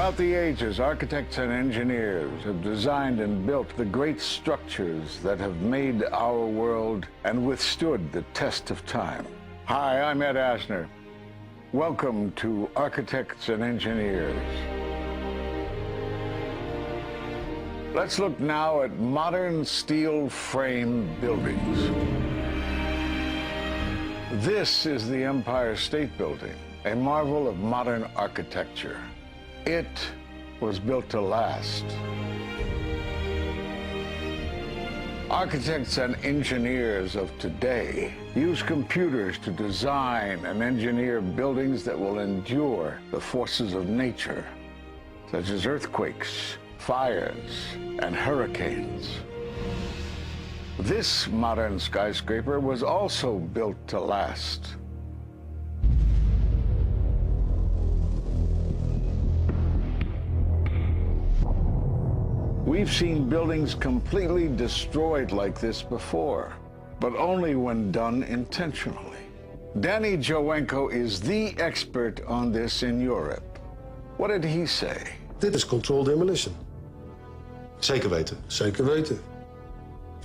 Throughout the ages, architects and engineers have designed and built the great structures that have made our world and withstood the test of time. Hi, I'm Ed Asner. Welcome to Architects and Engineers. Let's look now at modern steel frame buildings. This is the Empire State Building, a marvel of modern architecture. It was built to last. Architects and engineers of today use computers to design and engineer buildings that will endure the forces of nature, such as earthquakes, fires, and hurricanes. This modern skyscraper was also built to last. We've seen buildings completely destroyed like this before, but only when done intentionally. Danny Jowenko is the expert on this in Europe. What did he say? Dit is controlled demolition. Zeker weten. Zeker weten.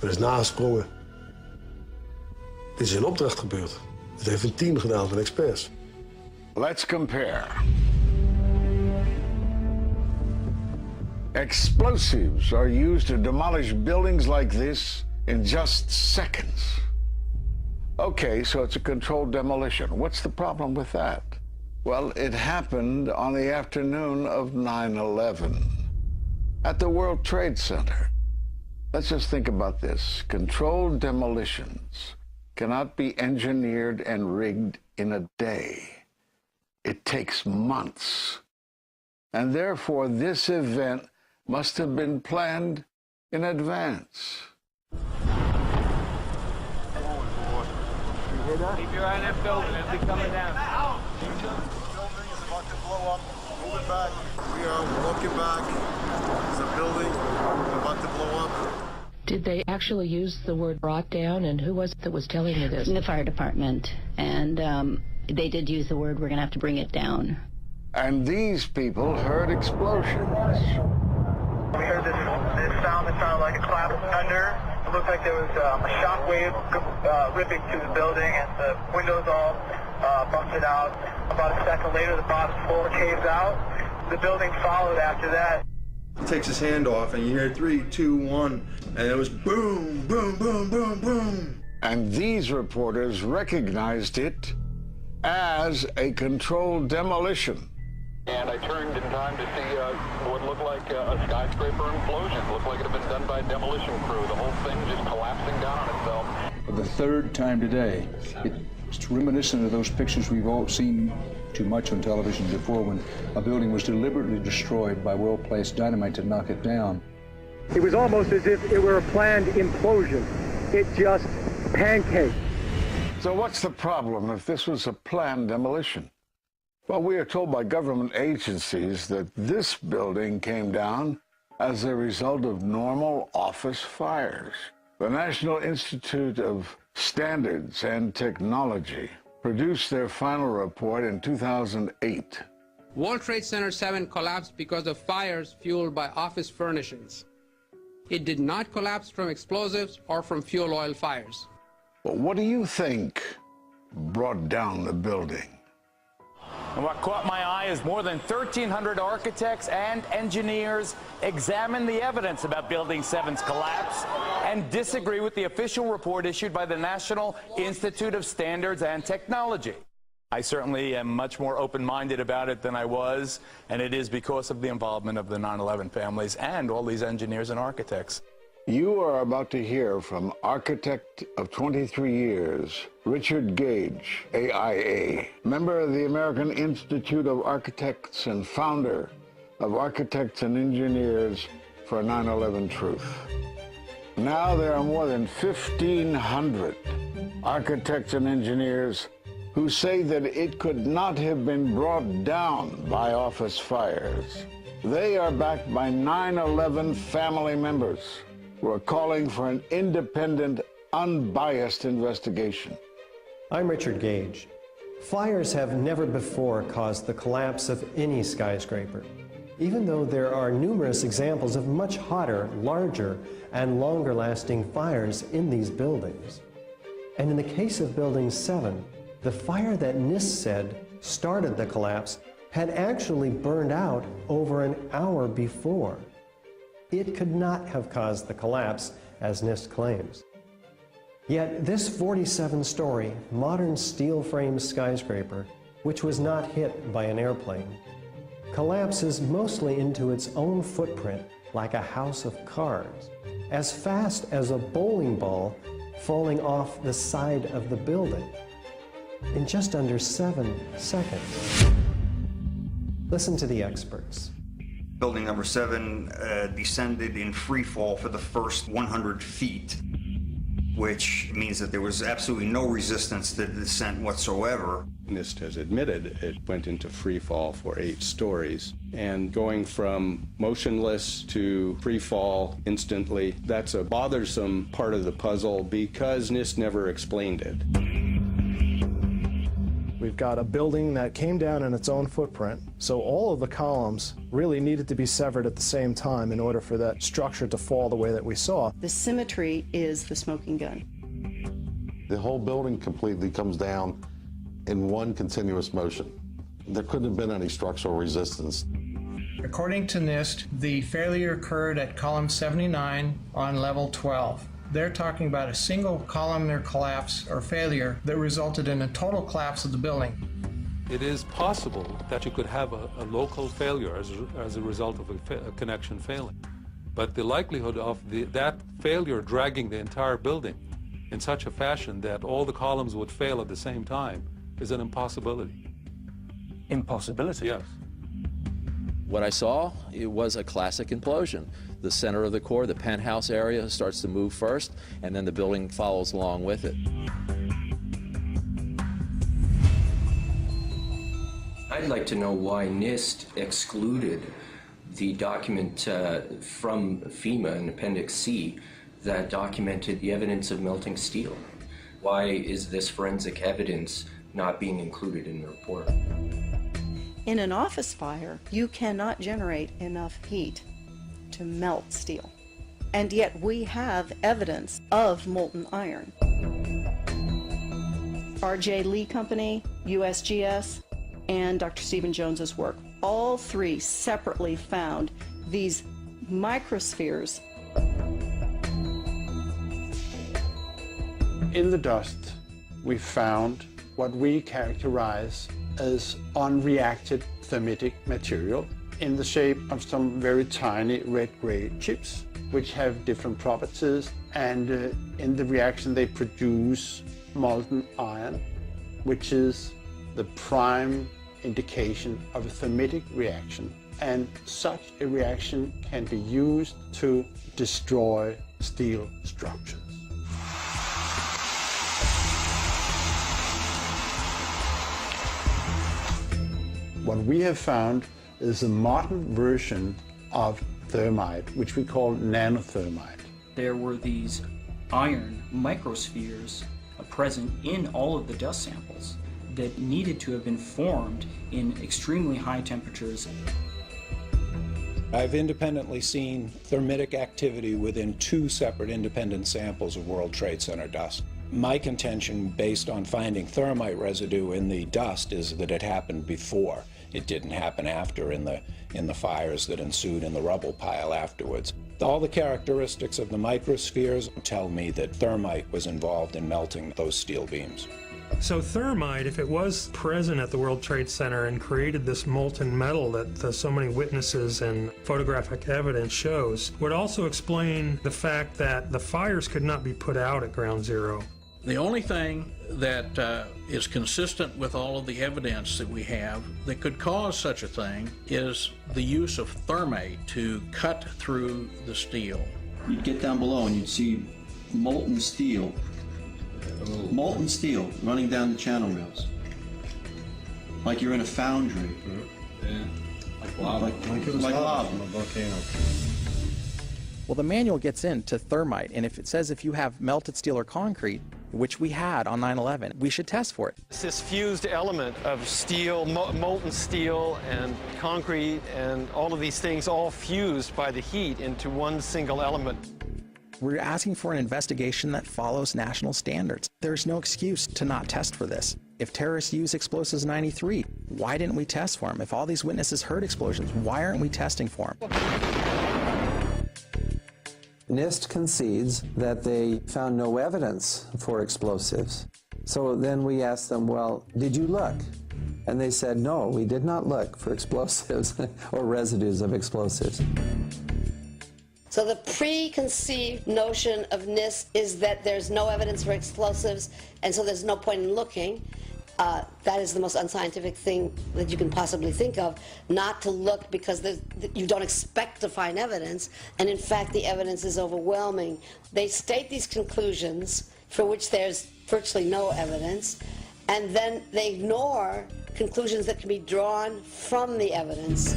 Er is nagesprongen. Dit is in opdracht gebeurd. Dit heeft een team gedaan van experts. Let's compare. Explosives are used to demolish buildings like this in just seconds. Okay, so it's a controlled demolition. What's the problem with that? Well, it happened on the afternoon of 9/11 at the World Trade Center. Let's just think about this. Controlled demolitions cannot be engineered and rigged in a day. It takes months. And therefore, this event must have been planned in advance. You hear that? Keep your eye on that building. It'll be coming down. The building is about to blow up. Move it back. We are walking back. There's a building about to blow up. Did they actually use the word brought down, and who was it that was telling you this? The fire department, and they did use the word, we're going to have to bring it down. And these people heard explosions. We heard this sound that sounded like a clap of thunder. It looked like there was a shock wave ripping through the building, and the windows all busted out. About a second later, the bottom floor caves out. The building followed after that. He takes his hand off, and you hear 3, 2, 1, and it was boom, boom, boom, boom, boom. And these reporters recognized it as a controlled demolition. And I turned in time to see what looked like a skyscraper implosion. Looked like it had been done by a demolition crew. The whole thing just collapsing down on itself. For the third time today, it's reminiscent of those pictures we've all seen too much on television before, when a building was deliberately destroyed by well-placed dynamite to knock it down. It was almost as if it were a planned implosion. It just pancaked. So what's the problem if this was a planned demolition? Well, we are told by government agencies that this building came down as a result of normal office fires. The National Institute of Standards and Technology produced their final report in 2008. World Trade Center 7 collapsed because of fires fueled by office furnishings. It did not collapse from explosives or from fuel oil fires. But what do you think brought down the building? And what caught my eye is more than 1,300 architects and engineers examine the evidence about Building 7's collapse and disagree with the official report issued by the National Institute of Standards and Technology. I certainly am much more open-minded about it than I was, and it is because of the involvement of the 9/11 families and all these engineers and architects. You are about to hear from architect of 23 years, Richard Gage, AIA, member of the American Institute of Architects and founder of Architects and Engineers for 9/11 Truth. Now there are more than 1,500 architects and engineers who say that it could not have been brought down by office fires. They are backed by 9/11 family members who are calling for an independent, unbiased investigation. I'm Richard Gage. Fires have never before caused the collapse of any skyscraper. even though there are numerous examples of much hotter, larger, and longer-lasting fires in these buildings. And in the case of Building 7, the fire that NIST said started the collapse had actually burned out over an hour before. It could not have caused the collapse, as NIST claims. Yet this 47-story, modern steel-frame skyscraper, which was not hit by an airplane, collapses mostly into its own footprint like a house of cards, as fast as a bowling ball falling off the side of the building, in just under 7 seconds. Listen to the experts. Building number 7 descended in free fall for the first 100 feet, which means that there was absolutely no resistance to the descent whatsoever. NIST has admitted it went into free fall for 8 stories. And going from motionless to free fall instantly, that's a bothersome part of the puzzle because NIST never explained it. We've got a building that came down in its own footprint, so all of the columns really needed to be severed at the same time in order for that structure to fall the way that we saw. The symmetry is the smoking gun. The whole building completely comes down in one continuous motion. There couldn't have been any structural resistance. According to NIST, the failure occurred at column 79 on level 12. They're talking about a single columnar collapse or failure that resulted in a total collapse of the building. It is possible that you could have a local failure as a result of a connection failing. But the likelihood of that failure dragging the entire building in such a fashion that all the columns would fail at the same time is an impossibility. Impossibility? Yes. What I saw, it was a classic implosion. The center of the core, the penthouse area, starts to move first, and then the building follows along with it. I'd like to know why NIST excluded the document from FEMA in Appendix C that documented the evidence of melting steel. Why is this forensic evidence not being included in the report? In an office fire, you cannot generate enough heat to melt steel. And yet we have evidence of molten iron. R.J. Lee Company, USGS, and Dr. Stephen Jones's work, all three separately found these microspheres. In the dust, we found what we characterize as unreacted thermitic material in the shape of some very tiny red-gray chips, which have different properties, and in the reaction they produce molten iron, which is the prime indication of a thermitic reaction. And such a reaction can be used to destroy steel structures. What we have found is a modern version of thermite, which we call nanothermite. There were these iron microspheres present in all of the dust samples that needed to have been formed in extremely high temperatures. I've independently seen thermitic activity within 2 separate independent samples of World Trade Center dust. My contention, based on finding thermite residue in the dust, is that it happened before. It didn't happen after in the fires that ensued in the rubble pile afterwards. All the characteristics of the microspheres tell me that thermite was involved in melting those steel beams. So thermite, if it was present at the World Trade Center and created this molten metal that so many witnesses and photographic evidence shows, would also explain the fact that the fires could not be put out at Ground Zero. The only thing that is consistent with all of the evidence that we have that could cause such a thing is the use of thermite to cut through the steel. You'd get down below and you'd see molten steel running down the channel rails, like you're in a foundry. Yeah. Like lava. Like lava. From a volcano. Well, the manual gets into thermite, and if it says if you have melted steel or concrete, which we had on 9/11. We should test for it. This fused element of steel, molten steel and concrete and all of these things all fused by the heat into one single element. We're asking for an investigation that follows national standards. There's no excuse to not test for this. If terrorists use explosives in 93, why didn't we test for them? If all these witnesses heard explosions, why aren't we testing for them? NIST concedes that they found no evidence for explosives. So then we asked them, well, did you look? And they said, no, we did not look for explosives or residues of explosives. So the preconceived notion of NIST is that there's no evidence for explosives, and so there's no point in looking. That is the most unscientific thing that you can possibly think of, not to look because you don't expect to find evidence, and in fact the evidence is overwhelming. They state these conclusions for which there's virtually no evidence, and then they ignore conclusions that can be drawn from the evidence.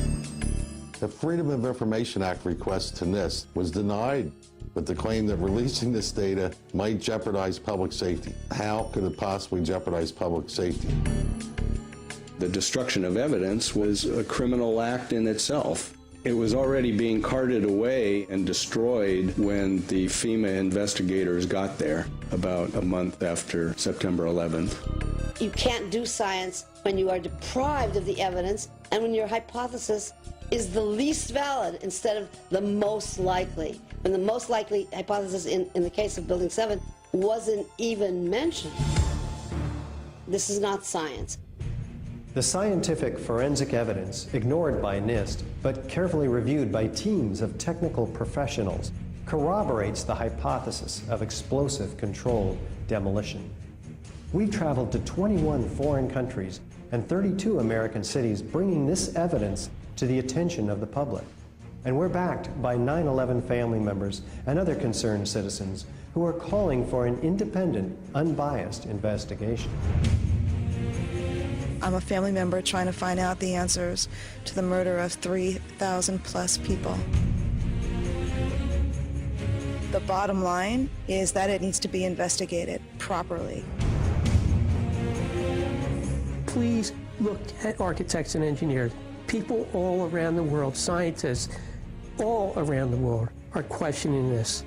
The Freedom of Information Act request to NIST was denied with the claim that releasing this data might jeopardize public safety. How could it possibly jeopardize public safety? The destruction of evidence was a criminal act in itself. It was already being carted away and destroyed when the FEMA investigators got there about a month after September 11th. You can't do science when you are deprived of the evidence and when your hypothesis is the least valid instead of the most likely. When the most likely hypothesis in the case of Building 7 wasn't even mentioned. This is not science. The scientific forensic evidence, ignored by NIST, but carefully reviewed by teams of technical professionals, corroborates the hypothesis of explosive controlled demolition. We traveled to 21 foreign countries and 32 American cities, bringing this evidence to the attention of the public. And we're backed by 9/11 family members and other concerned citizens who are calling for an independent, unbiased investigation. I'm a family member trying to find out the answers to the murder of 3,000 plus people. The bottom line is that it needs to be investigated properly. Please look at architects and engineers. People all around the world, scientists all around the world are questioning this.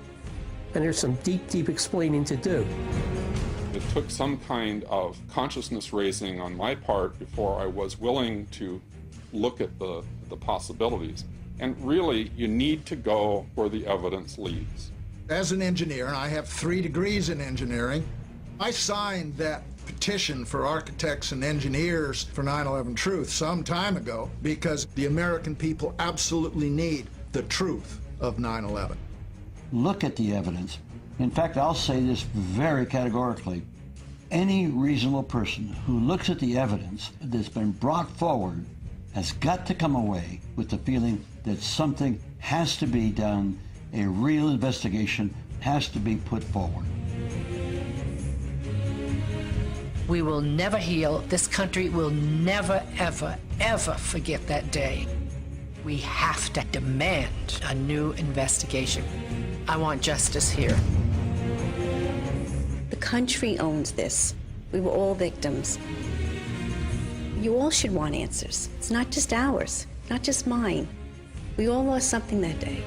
And there's some deep, deep explaining to do. It took some kind of consciousness raising on my part before I was willing to look at the possibilities. And really, you need to go where the evidence leads. As an engineer, and I have 3 degrees in engineering, I signed that petition for architects and engineers for 9/11 Truth some time ago because the American people absolutely need the truth of 9/11. Look at the evidence. In fact, I'll say this very categorically. Any reasonable person who looks at the evidence that's been brought forward has got to come away with the feeling that something has to be done, a real investigation has to be put forward. We will never heal. This country will never, ever, ever forget that day. We have to demand a new investigation. I want justice here. The country owns this. We were all victims. You all should want answers. It's not just ours, not just mine. We all lost something that day.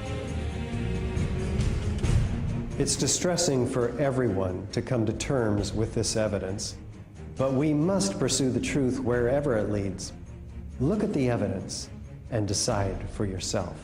It's distressing for everyone to come to terms with this evidence. But we must pursue the truth wherever it leads. Look at the evidence and decide for yourself.